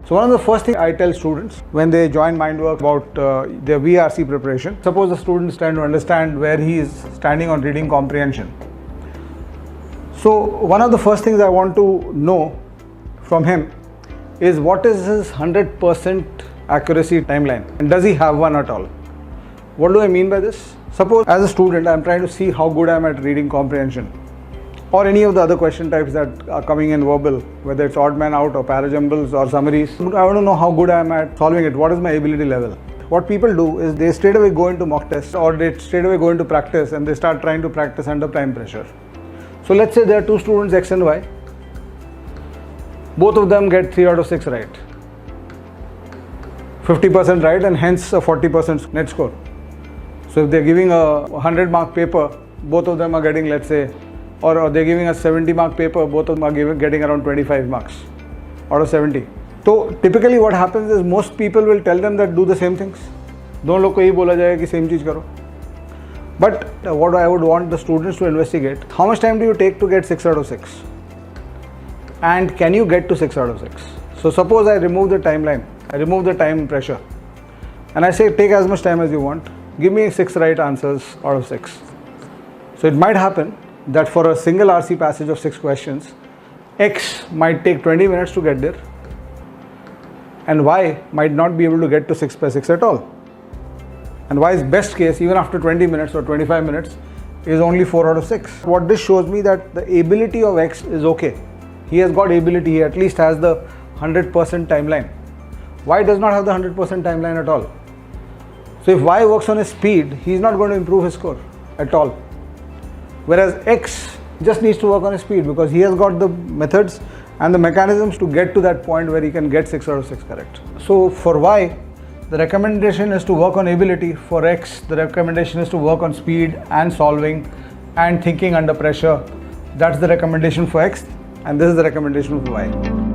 So one of the first things I tell students when they join Mindwork about their VRC preparation, suppose the student is trying to understand where he is standing on reading comprehension. So one of the first things I want to know from him is what is his 100% accuracy timeline, and does he have one at all? What do I mean by this? Suppose as a student I am trying to see how good I am at reading comprehension or any of the other question types that are coming in verbal, whether it's odd man out or parajumbles or summaries. I want to know how good I am at solving it. What is my ability level? What people do is they straight away go into mock tests or they straight away go into practice and they start trying to practice under time pressure. So let's say there are two students X and Y. Both of them get 3 out of 6 right. 50% right and hence a 40% net score. So if they're giving a 100 mark paper, both of them are getting, let's say, or they're giving a 70 mark paper, both of them are getting around 25 marks out of 70. So typically what happens is most people will tell them that do the same things. दोनों लोग को ही बोला जाएगा कि same चीज़ करो. But what I would want the students to investigate, how much time do you take to get 6 out of 6? And can you get to 6 out of 6? So suppose I remove the timeline, I remove the time pressure and I say take as much time as you want, give me 6 right answers out of 6. So it might happen that for a single RC passage of 6 questions, X might take 20 minutes to get there and Y might not be able to get to 6 by 6 at all. And Y's best case, even after 20 minutes or 25 minutes, is only 4 out of 6. What this shows me that the ability of X is okay. He has got ability, he at least has the 100% timeline. Y does not have the 100% timeline at all. So if Y works on his speed, he is not going to improve his score at all. Whereas X just needs to work on his speed because he has got the methods and the mechanisms to get to that point where he can get 6 out of 6 correct. So for Y, the recommendation is to work on ability. For X, the recommendation is to work on speed and solving and thinking under pressure. That's the recommendation for X, and this is the recommendation for Y.